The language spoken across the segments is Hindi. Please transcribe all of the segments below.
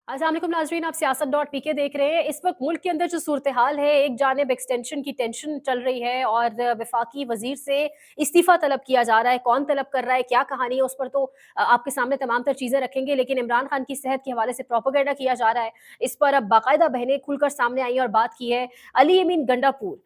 अस्सलाम वालेकुम नाज़रीन, आप सियासत.pk देख रहे हैं। इस वक्त मुल्क के अंदर जो सूरत हाल है, एक जानिब एक्सटेंशन की टेंशन चल रही है और वफाकी वजीर से इस्तीफ़ा तलब किया जा रहा है। कौन तलब कर रहा है, क्या कहानी है, उस पर तो आपके सामने तमाम तर चीज़ें रखेंगे। लेकिन इमरान खान की सेहत के हवाले से प्रोपेगेंडा किया जा रहा है। इस पर अब बाकायदा बहनें खुलकर सामने आई और बात की है। अली अमीन गंडापुर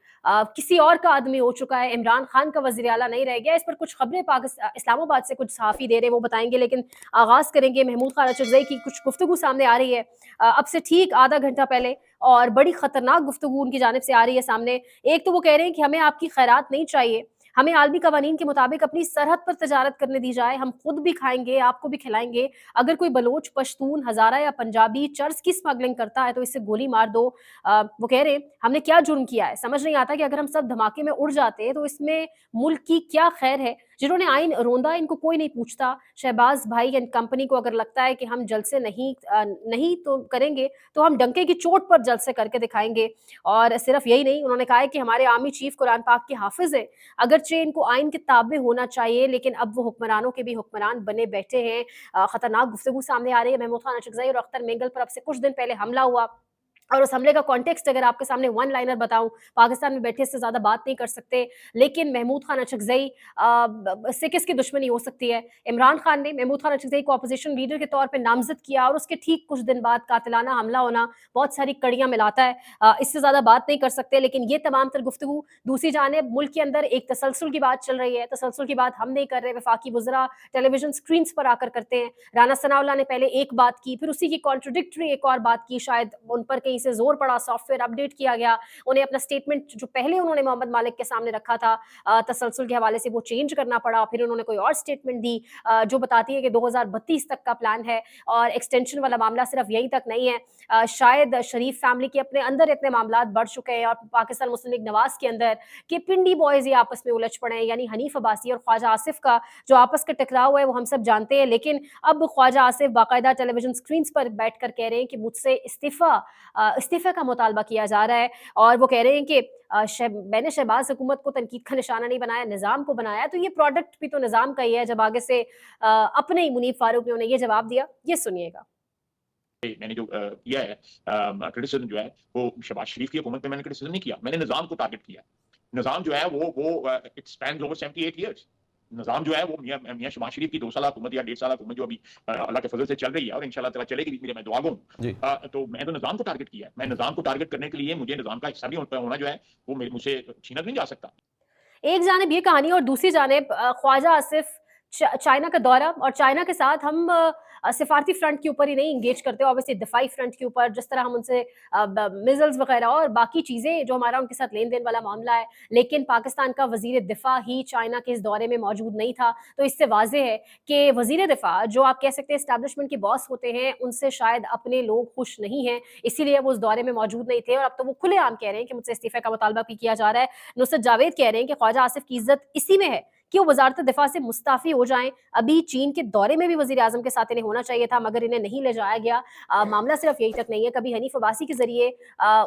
किसी और का आदमी हो चुका है, इमरान खान का वज़ीर आला नहीं रह गया। इस पर कुछ खबरें इस्लामाबाद से कुछ सहाफ़ी दे रहे हैं, वो बताएंगे। लेकिन आगाज़ करेंगे महमूद खान अचरज़ई की कुछ गुफ्तगू सामने आ रही है अब से ठीक आधा घंटा पहले, और बड़ी खतरनाक गुफ्तगू उनकी जानिब से आ रही है सामने। एक तो वो कह रहे हैं कि हमें आपकी खैरात नहीं चाहिए, हमें आलमी कवानीन के मुताबिक अपनी सरहद पर तजारत करने दी जाए, हम खुद भी खाएंगे, आपको भी खिलाएंगे। अगर कोई बलोच, पश्तून, हजारा या पंजाबी चर्च की स्मगलिंग करता है तो इससे गोली मार दो। वो कह रहे हैं हमने क्या जुर्म किया है, समझ नहीं आता कि अगर हम सब धमाके में उड़ जाते तो इसमें मुल्क की क्या खैर है। जिन्होंने आइन रोंदा इनको कोई नहीं पूछता। शहबाज भाई एंड कंपनी को अगर लगता है कि हम जलसे नहीं तो करेंगे, तो हम डंके की चोट पर जलसे करके दिखाएंगे। और सिर्फ यही नहीं, उन्होंने कहा है कि हमारे आर्मी चीफ कुरान पाक के हाफिज है, अगरचे इनको आइन के ताबे होना चाहिए, लेकिन अब वो हुक्मरानों के भी हुक्मरान बने बैठे हैं। खतरनाक गुफ्तगू सामने आ रही है। महमूद खान अचरज़ई और अख्तर मेंगल पर अब से कुछ दिन पहले हमला हुआ, और उस हमले का कॉन्टेक्स्ट अगर आपके सामने वन लाइनर बताऊं, पाकिस्तान में बैठे इससे ज्यादा बात नहीं कर सकते। लेकिन महमूद खान अचरज़ई से किसकी दुश्मनी हो सकती है। इमरान खान ने महमूद खान अचरज़ई को अपोजिशन लीडर के तौर पर नामजद किया, और उसके ठीक कुछ दिन बाद कातिलाना हमला होना बहुत सारी कड़ियां मिलाता है। इससे ज्यादा बात नहीं कर सकते। लेकिन ये तमाम तर गुफ्तगू, दूसरी जानिब मुल्क के अंदर एक तसलसल की बात चल रही है। तसलसल की बात हम नहीं कर रहे, वफाकी वज़रा टेलीविजन स्क्रीन पर आकर करते हैं। राना सनाउल्लाह ने पहले एक बात की, फिर उसी की कॉन्ट्रोडिक्टरी एक और बात की। शायद उन पर कहीं से जोर पड़ा, सॉफ्टवेयर अपडेट किया गया, उन्हें अपना स्टेटमेंट जो पहले उन्होंने मोहम्मद मालिक के सामने रखा था तसलसल के हवाले से, वो चेंज करना पड़ा। फिर उन्होंने कोई और स्टेटमेंट दी जो बताती है कि 2032 तक का प्लान है, और एक्सटेंशन वाला मामला सिर्फ यहीं तक नहीं है। शायद शरीफ फैमिली के अपने अंदर इतने मामला बढ़ चुके हैं, और पाकिस्तान मुस्लिम लीग नवाज के अंदर, कि पिंडी बॉयज ये आपस में उलझ पड़े हैं। यानी हनीफ अब्बासी और ख्वाजा आसिफ का जो आपस का टकराव है वो हम सब जानते हैं। लेकिन अब ख्वाजा आसिफ बाकायदा टेलीविजन स्क्रीन पर बैठकर कह रहे हैं कि मुझसे इस्तीफे का मुतालबा किया जा रहा है। और वो कह रहे हैं कि मैंने शहबाज हुकूमत को तनकीद का निशाना नहीं बनाया, निज़ाम को बनाया। तो ये प्रोडक्ट भी तो निज़ाम का ही है। जब आगे से अपने ही मुनीब फारूक ने उन्हें ये जवाब दिया, ये सुनिएगा। मैंने जो किया है क्रिटिसिज्म जो है वो शहबाज शरीफ की हुकूमत पे मैंने क्रिटिसिज्म नहीं किया, मैंने निज़ाम को टारगेट किया। निज़ाम जो है वो इट स्पैन्स ओवर 78 इयर्स। निज़ाम जो है वो मियां शहबाज शरीफ की 2 साल हुकूमत या 1.5 साल हुकूमत जो अभी अल्लाह के फजल से चल रही है, और इंशाल्लाह ताला चलेगी भी, मैं दुआ गो। तो मैं तो निज़ाम को टारगेट किया है। मैं निज़ाम को टारगेट करने के लिए मुझे निज़ाम का हिस्सा भी होना जो है वो मुझसे छीना नहीं जा सकता। एक जानिब ये कहानी, और दूसरी जानिब ख्वाजा आसिफ चाइना का दौरा, और चाइना के साथ हम सिफारती फ्रंट के ऊपर ही नहीं इंगेज करते, ऑब्वियसली दिफाई फ्रंट के ऊपर, जिस तरह हम उनसे मिजल्स वगैरह और बाकी चीज़ें जो हमारा उनके साथ लेन देन वाला मामला है। लेकिन पाकिस्तान का वजीर दिफा ही चाइना के इस दौरे में मौजूद नहीं था। तो इससे वाजे है कि वजीर दिफा, जो आप कह सकते हैं इस्टेब्लिशमेंट के बॉस होते हैं, उनसे शायद अपने लोग खुश नहीं हैं, इसीलिए वो उस दौरे में मौजूद नहीं थे। और अब तो वो खुलेआम कह रहे हैं कि मुझसे इस्तीफे का मुतालबा भी किया जा रहा है। नुसरत जावेद कह रहे हैं कि ख्वाजा आसिफ की इज्जत इसी में है कि वो वजारत दिफा से मुस्ताफी हो जाएं। अभी चीन के दौरे में भी वजीर आजम के साथ इन्हें होना चाहिए था, मगर इन्हें नहीं ले जाया गया। मामला सिर्फ यही तक नहीं है, कभी हनीफ अब्बासी के जरिए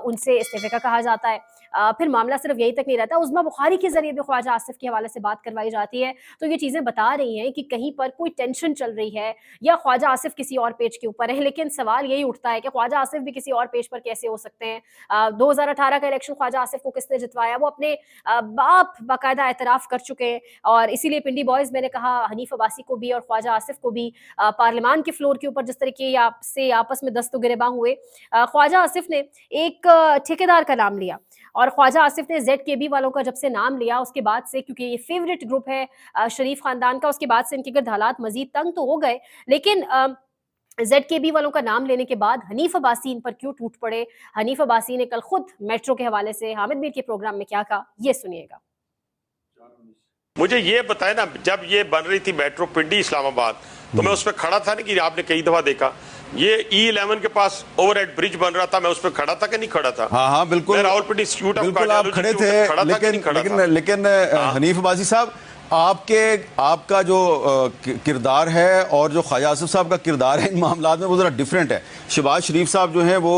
उनसे इस्तीफे का कहा जाता है। फिर मामला सिर्फ यही तक नहीं रहता, उज़्मा बुखारी के जरिए भी ख्वाजा आसिफ के हवाले से बात करवाई जाती है। तो ये चीज़ें बता रही हैं कि कहीं पर कोई टेंशन चल रही है, या ख्वाजा आसिफ किसी और पेज के ऊपर है। लेकिन सवाल यही उठता है कि ख्वाजा आसिफ भी किसी और पेज पर कैसे हो सकते हैं। 2018 का इलेक्शन ख्वाजा आसिफ को किसने जितवाया, वो अपने बाप बाकायदा एतराफ़ कर चुके हैं। और इसीलिए पिंडी बॉयज, मैंने कहा, हनीफ अब्बासी को भी और ख्वाजा आसिफ को भी पार्लियामान के फ्लोर के ऊपर जिस तरीके से आपस में दस्तो गिरेबां हुए, ख्वाजा आसिफ ने एक ठेकेदार का नाम लिया, और ख्वाजा आसिफ ने ZKB वालों का जब से नाम लिया, उसके बाद से, क्योंकि ये फेवरेट ग्रुप है शरीफ खानदान का, उसके बाद से इनके गिर्द हालात मजीद तंग तो हो गए। लेकिन ZKB वालों का नाम लेने के बाद हनीफ अब्बासी इन पर क्यों टूट पड़े। हनीफ अब्बासी ने कल खुद मेट्रो के हवाले से हामिद मीर के प्रोग्राम में क्या कहा, ये सुनिएगा। मुझे ये बताए ना, जब ये बन रही थी मेट्रो पिंडी इस्लामाबाद, तो मैं उस पर खड़ा था नहीं, कि आपने कई दफा देखा ये E11 के पास ओवरहेड ब्रिज बन रहा था, मैं उस पर खड़ा था कि नहीं खड़ा था? हाँ बिल्कुल, रावलपिंडी इंस्टीट्यूट ऑफ आप खड़े थे। लेकिन हनीफ अब्बासी साहब, आपका जो किरदार है और जो ख्वाजा आसिफ साहब का किरदार है इन मामला में वो जरा डिफरेंट है। शहबाज शरीफ साहब जो हैं वो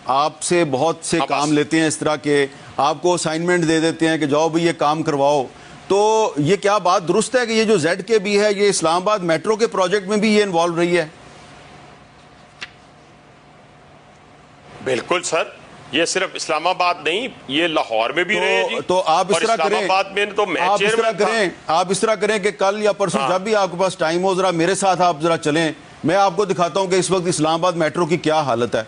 आपसे बहुत से काम लेते हैं, इस तरह के आपको असाइनमेंट दे देते हैं कि जाओ भाई ये काम करवाओ। तो ये क्या बात दुरुस्त है कि ये जो ZKB है ये इस्लामाबाद मेट्रो के प्रोजेक्ट में भी ये इन्वॉल्व रही है? बिल्कुल सर, ये सिर्फ इस्लामाबाद नहीं, ये लाहौर में भी रहे जी। तो आप इस तरह करें, इस्लामाबाद में तो मैं चेयरमैन था। आप इस तरह करें कि कल या परसों जब भी आपके पास टाइम हो, जरा मेरे साथ आप जरा चलें, मैं आपको दिखाता हूं कि इस वक्त इस्लामाबाद मेट्रो की क्या हालत है।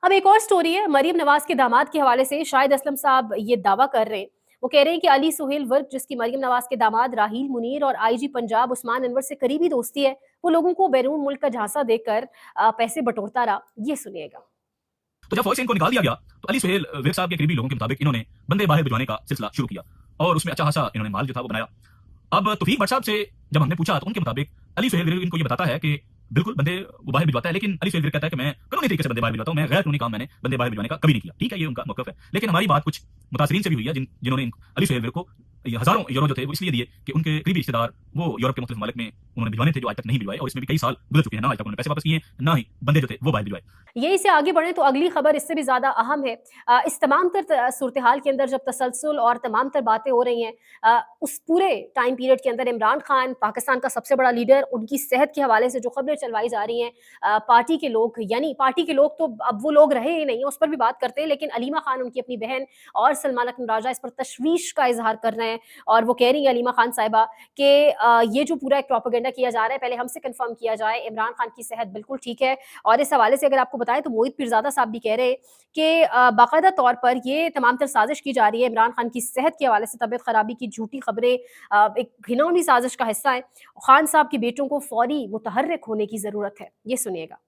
अब एक और स्टोरी है मरीम नवाज के दामाद के हवाले से। शाहिद असलम साहब ये दावा कर रहे हैं, वो कह रहे हैं कि अली सुहेल वर्क, जिसकी मरीम नवाज के दामाद राहील मुनीर और आईजी पंजाब उस्मान अनवर से करीबी दोस्ती है, वो लोगों को बैरून मुल्क का झांसा देकर पैसे बटोरता रहा। ये सुनिएगा। तो जब फौज से इनको निकाल दिया गया तो अली सुहेल विर्क साहब के करीबी लोगों के मुताबिक इन्होंने बंदे बाहर भिजवाने का सिलसिला शुरू किया और उसमें अच्छा खासा इन्होंने माल जो था वो बनाया। अब तौफीक भट्ट साहब से जब हमने पूछा तो उनके मुताबिक अली सुहेल विर्क इनको ये बताता है कि बिल्कुल बंदे वो बाहर भिजवाता है, लेकिन अली सुहेल विर्क कहता है कि मैं कानूनी तरीके से बंदे बाहर भिजवाता हूं, मैं गैर कानूनी काम मैंने बंदे बाहर भिजवाने का कभी नहीं किया। ठीक है, ये उनका मौक़िफ़ है, लेकिन हमारी बात कुछ मुतासिरीन से भी हुई है जिन्होंने अली सुहेल विर्क को हजारों यूरो जो थे वो इसलिए दिए कि उनके करीबी रिश्तेदार वो यूरोप के मुख्तलिफ ममालिक में उन्होंने भिजवाने थे जो आज तक नहीं भिजवाए, और इसमें भी कई साल गुजर चुके हैं, ना आज तक उन्होंने पैसे वापस किए, ना ही बंदे जो थे वो बाहर भिजवाए। यही से आगे बढ़े तो अगली खबर इससे भी ज्यादा अहम है। इस तमाम तर सूरत हाल के अंदर जब तसलसल और तमाम तर बातें हो रही हैं, उस पूरे टाइम पीरियड के अंदर इमरान खान पाकिस्तान का सबसे बड़ा लीडर, उनकी सेहत के हवाले से जो खबरें चलवाई जा रही हैं, पार्टी के लोग, यानी पार्टी के लोग तो अब वो लोग रहे ही नहीं, उस पर भी बात करते हैं, लेकिन अलीमा खान उनकी अपनी बहन और सलमान अकरम राजा इस पर तशवीश का इजहार कर रहे हैं और वो कह रही है अलीमा खान साहिबा कि ये जो पूरा एक प्रोपेगेंडा किया जा रहा है, पहले हमसे कंफर्म किया जाए, इमरान खान की सेहत बिल्कुल ठीक है। और इस हवाले से अगर आपको बताएं तो मोहित पीरजादा साहब भी कह रहे हैं कि बाकायदा तौर पर ये तमाम तर साजिश की जा रही है इमरान खान की सेहत के हवाले से, तबीयत खराबी की झूठी खबरें एक घिनौनी साजिश का हिस्सा है। खान साहब के बेटों को फौरी मुतहर्रिक होने की जरूरत है। ये सुनिएगा।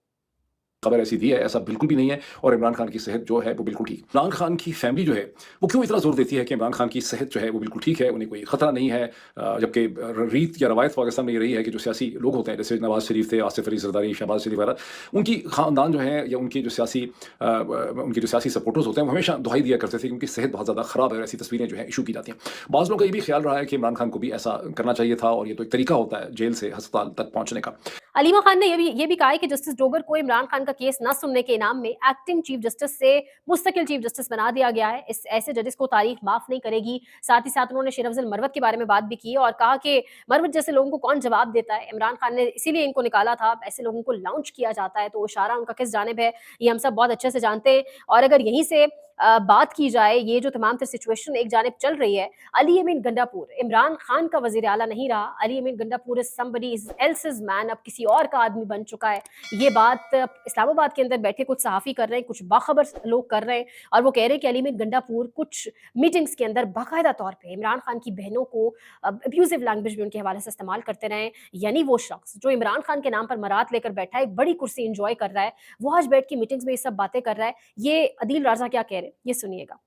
खबर ऐसी दी है, ऐसा बिल्कुल भी नहीं है, और इमरान खान की सेहत जो है वो बिल्कुल ठीक। इमरान खान की फैमिली जो है वो क्यों इतना जोर देती है कि इमरान खान की सेहत जो है वो बिल्कुल ठीक है, उन्हें कोई खतरा नहीं है, जबकि रीत या रवायत पाकिस्तान में ये रही है कि जो सियासी लोग होते हैं, जैसे नवाज शरीफ थे, आसिफ अली जरदारी, शहबाज शरीफ वगैरह, उनकी खानदान जो है या उनके जो सियासी सपोर्टर्स होते हैं वो हमेशा दुहाई दिया करते थे कि उनकी सेहत बहुत ज़्यादा ख़राब है, और ऐसी तस्वीरें जो है इशू की जाती हैं। बाज़ लोगों का ये भी ख्याल रहा है कि इमरान खान को भी ऐसा करना चाहिए था, और ये तो एक तरीका होता है जेल से अस्पताल तक पहुँचने का। अलीमा खान ने ये भी कहा है कि जस्टिस डोगर को इमरान खान का केस न सुनने के इनाम में एक्टिंग चीफ जस्टिस से मुस्तकिल चीफ जस्टिस बना दिया गया है। इस ऐसे जजेस को तारीख माफ नहीं करेगी। साथ ही साथ उन्होंने शेर अफजल मरवत के बारे में बात भी की और कहा कि मरवत जैसे लोगों को कौन जवाब देता है, इमरान खान ने इसीलिए इनको निकाला था, ऐसे लोगों को लॉन्च किया जाता है। तो इशारा उनका किस जानिब है ये हम सब बहुत अच्छे से जानते हैं। और अगर यहीं से बात की जाए, ये जो तमाम तर सिचुएशन एक जानिब चल रही है, अली अमीन गंडापुर इमरान खान का वजीर आला नहीं रहा, Ali Amin Gandapur is somebody else's man, अब किसी और का आदमी बन चुका है। ये बात इस्लामाबाद के अंदर बैठे कुछ सहाफ़ी कर रहे हैं, कुछ बाखबर लोग कर रहे हैं, और वो कह रहे हैं कि अली अमीन गंडापुर कुछ मीटिंग्स के अंदर बाकायदा तौर पर इमरान खान की बहनों को अब्यूजिव लैंग्वेज भी उनके हवाले से इस्तेमाल करते रहे। यानी वो शख्स जो इमरान खान के नाम पर मरात लेकर बैठा है, एक बड़ी कुर्सी इंजॉय कर रहा है, वो आज बैठ के मीटिंग्स में ये सब बातें कर रहा है। ये अदील राजा क्या कह रहे हैं ये सुनिएगा।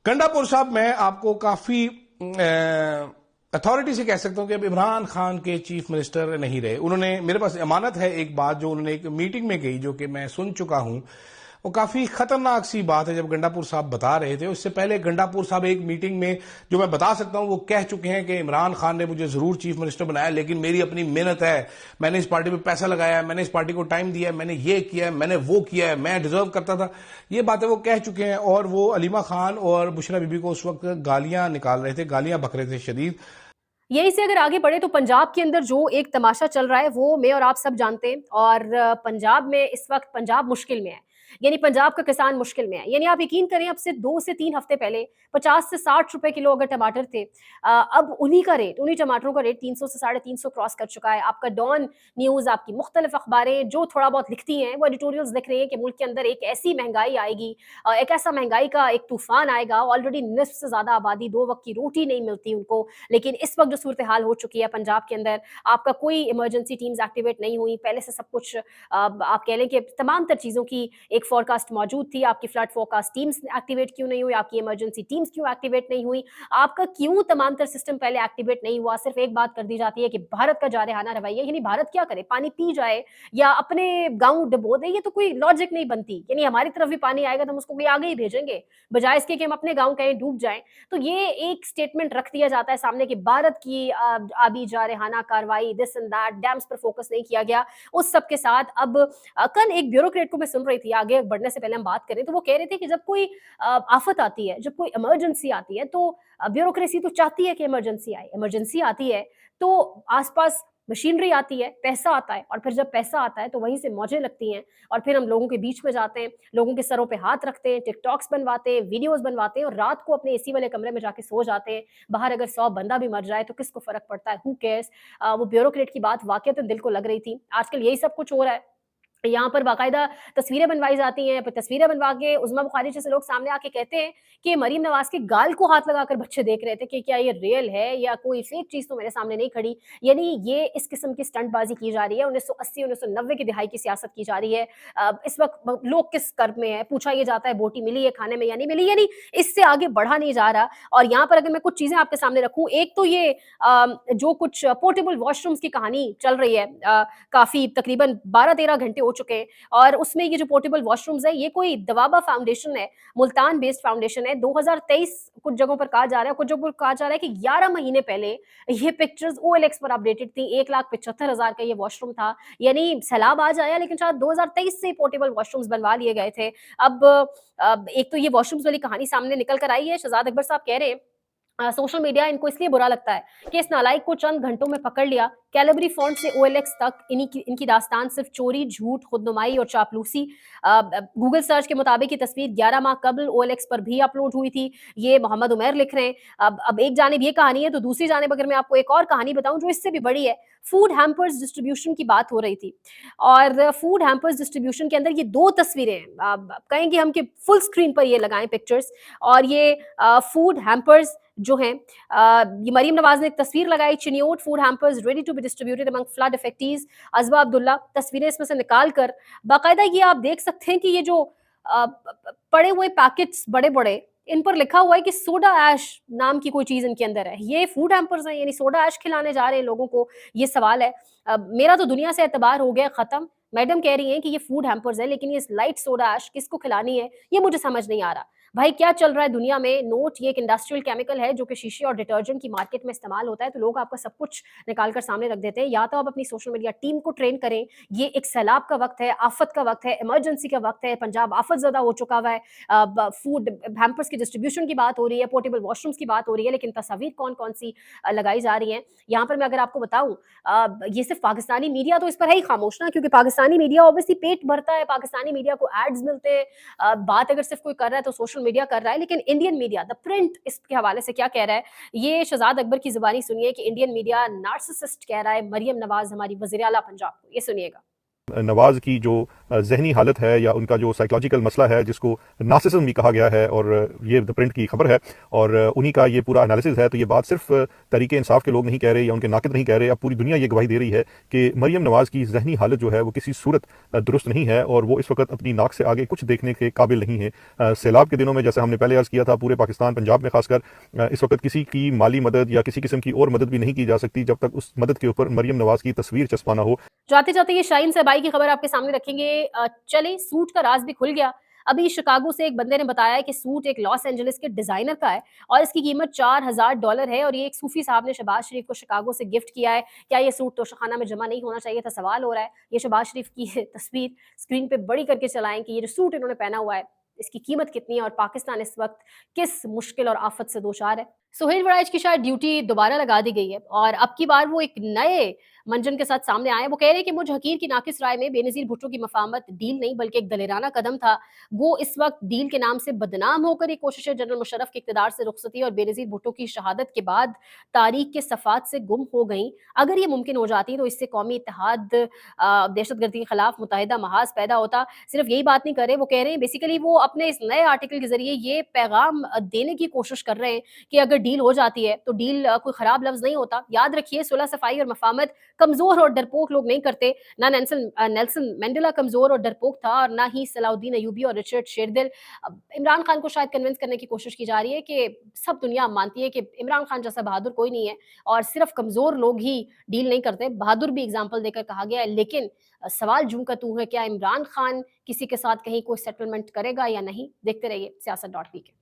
गंडापुर साहब, मैं आपको काफी अथॉरिटी से कह सकता हूं कि अब इमरान खान के चीफ मिनिस्टर नहीं रहे। उन्होंने, मेरे पास अमानत है एक बात जो उन्होंने एक मीटिंग में कही, जो कि मैं सुन चुका हूं, वो काफी खतरनाक सी बात है। जब गंडापुर साहब बता रहे थे, उससे पहले गंडापुर साहब एक मीटिंग में, जो मैं बता सकता हूं, वो कह चुके हैं कि इमरान खान ने मुझे जरूर चीफ मिनिस्टर बनाया, लेकिन मेरी अपनी मेहनत है, मैंने इस पार्टी पे पैसा लगाया, मैंने इस पार्टी को टाइम दिया, मैंने ये किया, मैंने वो किया है, मैं डिजर्व करता था। ये बातें वो कह चुके हैं, और वो अलीमा खान और बुशरा बीबी को उस वक्त गालियां निकाल रहे थे, गालियां बक रहे थे शदीद। यही से अगर आगे बढ़े तो पंजाब के अंदर जो एक तमाशा चल रहा है वो मैं और आप सब जानते हैं। और पंजाब में इस वक्त पंजाब मुश्किल में है, यानी पंजाब का किसान मुश्किल में है। यानी आप यकीन करें, अब से 2 से 3 हफ्ते पहले 50 से 60 रुपए किलो अगर टमाटर थे, अब उन्हीं टमाटरों का रेट 300 से 350 क्रॉस कर चुका है। आपका डॉन न्यूज, आपकी मुख्तलिफ अखबारें जो थोड़ा बहुत लिखती हैं, वो एडिटोरियल्स लिख रही हैं कि मुल्क के अंदर एक ऐसी महंगाई आएगी, एक ऐसा महंगाई का एक तूफान आएगा। ऑलरेडी निस्फ से ज्यादा आबादी 2 वक्त की रोटी नहीं मिलती उनको। लेकिन इस वक्त जो सूरत हाल हो चुकी है पंजाब के अंदर, आपका कोई इमरजेंसी टीम्स एक्टिवेट नहीं हुई, पहले से सब कुछ आप कह लें कि तमाम तर चीजों की एक फोरकास्ट मौजूद थी। आपकी फ्लड फोरकास्ट टीम्स एक्टिवेट क्यों नहीं हुई, आपकी इमरजेंसी टीम्स क्यों एक्टिवेट नहीं हुई, आपका क्यों तमाम तर सिस्टम पहले एक्टिवेट नहीं हुआ। सिर्फ एक बात कर दी जाती है कि भारत का जारहाना रवैया, यानी भारत क्या करे, पानी पी जाए या अपने गांव डुबो दे, ये तो कोई लॉजिक नहीं बनती। यानी हमारी तरफ भी पानी आएगा तो हम उसको कोई आगे ही भेजेंगे, बजाय इसके कि हम अपने गांव कहीं डूब जाएं। तो ये एक स्टेटमेंट रख दिया जाता है सामने कि भारत की आबी जारहाना कार्रवाई, दिस एंड दैट, डैम्स पर फोकस नहीं किया गया। उस सब के साथ अब कल एक ब्यूरोक्रेट को मैं सुन रही थी, आगे बढ़ने से पहले हम बात करें, तो वो कह रहे थे कि जब कोई आफत आती है, जब कोई इमरजेंसी आती है, तो ब्यूरोक्रेसी तो चाहती है कि इमरजेंसी आए, इमरजेंसी आती है तो आसपास मशीनरी आती है, पैसा आता है, और फिर जब पैसा आता है तो वहीं से मौजें लगती हैं, और फिर हम लोगों के बीच में जाते हैं, लोगों के सरों पे हाथ रखते हैं, टिकटॉक्स बनवाते हैं, वीडियोस बनवाते हैं, और रात को अपने एसी वाले कमरे में जाके सो जाते हैं। बाहर अगर 100 बंदा भी मर जाए तो किसको फर्क पड़ता है, हू केयर्स। वो ब्यूरोक्रेट की बात वाकईतन दिल को लग रही थी। आजकल यही सब कुछ हो रहा है। यहाँ पर बाकायदा तस्वीरें बनवाई जाती हैं, फिर तस्वीरें बनवा के उज़्मा बुखारी जैसे लोग सामने आके कहते हैं कि मरीम नवाज़ के गाल को हाथ लगाकर बच्चे देख रहे थे कि क्या ये रियल है या कोई फेक चीज़ तो मेरे सामने नहीं खड़ी। यानी ये इस किस्म की स्टंटबाजी की जा रही है। 1980-1990 की दिहाई की सियासत की जा रही है। इस वक्त लोग किस कर्ब में है, पूछा ये जाता है बोटी मिली है खाने में या नहीं मिली, यानी इससे आगे बढ़ा नहीं जा रहा। और यहाँ पर अगर मैं कुछ चीज़ें आपके सामने रखूँ, एक तो ये जो कुछ पोर्टेबल वॉशरूम्स की कहानी चल रही है, काफ़ी तकरीबन 12-13 घंटे हो चुके हैं, और उसमें ये जो पोर्टेबल वॉशरूम्स है, ये कोई दवाबा फाउंडेशन है, मुल्तान बेस्ड फाउंडेशन है। 2023 कुछ जगहों पर कहा जा रहा है, कुछ जगहों पर कहा जा रहा है कि 11 महीने पहले ये पिक्चर्स OLX पर अपडेटेड थी। 1,75,000 का ये वॉशरूम था। यानी सैलाब आज आया, लेकिन शायद 2023 से पोर्टेबल वॉशरूम्स बनवा लिए गए थे। अब एक तो ये वॉशरूम्स वाली कहानी सामने निकल कर आई है। शहजाद अकबर साहब कह रहे हैं सोशल मीडिया इनको इसलिए बुरा लगता है कि इस नालायक को चंद घंटों में पकड़ लिया। कैलिबरी फॉन्ट से OLX तक इनकी दास्तान सिर्फ चोरी, झूठ, खुदनुमाई और चापलूसी। गूगल सर्च के मुताबिक ये तस्वीर 11 माह कबल OLX पर भी अपलोड हुई थी। ये मोहम्मद उमैर लिख रहे हैं। अब एक जानिब ये कहानी है, तो दूसरी जानिब अगर मैं आपको एक और कहानी बताऊं जो इससे भी बड़ी है, फूड हैम्पर्स डिस्ट्रीब्यूशन की बात हो रही थी, और फूड हैम्पर्स डिस्ट्रीब्यूशन के अंदर ये 2 तस्वीरें हैं। कहेंगे हम कि फुल स्क्रीन पर ये लगाएं पिक्चर्स, और ये फूड हैम्पर्स जो हैं, ये मरीम नवाज ने एक तस्वीर लगाई, Chiniot food hampers ready to be distributed among flood affectees. Azba Abdullah तस्वीरें इसमें से निकाल कर बाकायदा ये आप देख सकते हैं कि ये जो पड़े हुए पैकेट्स बड़े-बड़े, इन पर लिखा हुआ है कि सोडा ऐश नाम की कोई चीज़ इनके अंदर है। ये फूड हैम्पर्स हैं, यानी सोडा ऐश खिलाने जा रहे हैं लोगों को, ये सवाल है। मेरा तो दुनिया से एतबार हो गया ख़त्म। मैडम कह रही हैं कि ये फूड हैम्पर्स है, लेकिन ये लाइट सोडा ऐश किसको खिलानी है, ये मुझे समझ नहीं आ रहा। भाई क्या चल रहा है दुनिया में? नोट ये एक इंडस्ट्रियल केमिकल है जो कि शीशे और डिटर्जेंट की मार्केट में इस्तेमाल होता है, तो लोग आपका सब कुछ निकाल कर सामने रख देते हैं। या तो आप अपनी सोशल मीडिया टीम को ट्रेन करें, ये एक सैलाब का वक्त है, आफत का वक्त है, इमरजेंसी का वक्त है, पंजाब आफत ज़दा हो चुका हुआ है। फूड हैम्पर्स की डिस्ट्रीब्यूशन की बात हो रही है, पोर्टेबल वॉशरूम्स की बात हो रही है, लेकिन तस्वीर कौन कौन सी लगाई जा रही हैं। यहाँ पर मैं अगर आपको बताऊँ, ये सिर्फ पाकिस्तानी मीडिया तो इस पर है ही खामोश ना, क्योंकि पाकिस्तानी मीडिया ऑब्वियसली पेट भरता है, पाकिस्तानी मीडिया को एड्स मिलते हैं। बात अगर सिर्फ कोई कर रहा है तो सोशल मीडिया कर रहा है, लेकिन इंडियन मीडिया द प्रिंट इसके हवाले से क्या कह रहा है, ये शहजाद अकबर की जुबानी सुनिए कि इंडियन मीडिया नार्सिसिस्ट कह रहा है मरियम नवाज हमारी वज़ीर आला पंजाब को। ये सुनिएगा। नवाज की जो जहनी हालत है या उनका जो साइकोलॉजिकल मसला है, जिसको नार्सिसिज्म भी कहा गया है, और ये द प्रिंट की खबर है और उन्हीं का ये पूरा एनालिसिस है। तो ये बात सिर्फ तरीके इंसाफ के लोग नहीं कह रहे या उनके नाक़िद नहीं कह रहे, अब पूरी दुनिया ये गवाही दे रही है कि मरियम नवाज की जहनी हालत जो है वो किसी सूरत दुरुस्त नहीं है, और वो इस वक्त अपनी नाक से आगे कुछ देखने के काबिल नहीं है। सैलाब के दिनों में, जैसे हमने पहले अर्ज़ किया था, पूरे पाकिस्तान, पंजाब में खासकर इस वक्त किसी की माली मदद या किसी किस्म की और मदद भी नहीं की जा सकती जब तक उस मदद के ऊपर मरियम नवाज की तस्वीर चस्पाना हो। जाते जाते ये शाहीन सहबाई की खबर आपके सामने रखेंगे। चले सूट का राज भी खुल गया। अभी शिकागो से एक बंदे ने बताया है कि सूट एक लॉस एंजलिस के डिजाइनर का है और इसकी कीमत $4000 है, और ये एक सूफी साहब ने शहबाज शरीफ को शिकागो से गिफ्ट किया है। क्या ये सूट तोशाखाना में जमा नहीं होना चाहिए था, सवाल हो रहा है। ये शहबाज शरीफ की तस्वीर स्क्रीन पे बड़ी करके चलाएं कि ये जो सूट इन्होंने पहना हुआ है इसकी कीमत कितनी है और पाकिस्तान इस वक्त किस मुश्किल और आफत से दोचार है। सुहेल वड़ाइच की शायद ड्यूटी दोबारा लगा दी गई है और अब की बार वो एक नए मंजन के साथ सामने आए। वो कह रहे हैं कि मुझ हकीर की नाकिस राय में बेनज़ीर भुट्टो की मफामत डील नहीं बल्कि एक दलेराना कदम था। वो इस वक्त डील के नाम से बदनाम होकर ये कोशिशें जनरल मुशर्रफ के इक़्तिदार से रुखसती और बेनज़ीर भुट्टो की शहादत के बाद तारीख के सफ़ात से गुम हो गई। अगर ये मुमकिन हो जाती तो इससे कौमी इत्तेहाद, दहशतगर्दी के खिलाफ मुत्तहिदा महाज पैदा होता। सिर्फ यही बात नहीं कर रहे, वो कह रहे हैं बेसिकली वो अपने इस नए आर्टिकल के जरिए ये पैगाम देने की कोशिश कर रहे हैं कि अगर डील हो जाती है तो डील कोई खराब लफ्ज नहीं होता। याद रखिए, सुलह सफाई और मफामत कमजोर और डरपोक लोग नहीं करते। ना नेल्सन मंडेला कमजोर और डरपोक था और ना ही सलाउद्दीन अयूबी और रिचर्ड शेरदिल। इमरान खान को शायद कन्विंस करने की कोशिश की जा रही है कि सब दुनिया मानती है कि इमरान खान जैसा बहादुर कोई नहीं है और सिर्फ कमजोर लोग ही डील नहीं करते। बहादुर भी एग्जाम्पल देकर कहा गया है, लेकिन सवाल जूं का तू है, क्या इमरान खान किसी के साथ कहीं कोई सेटलमेंट करेगा या नहीं? देखते रहिए Siyasat.pk।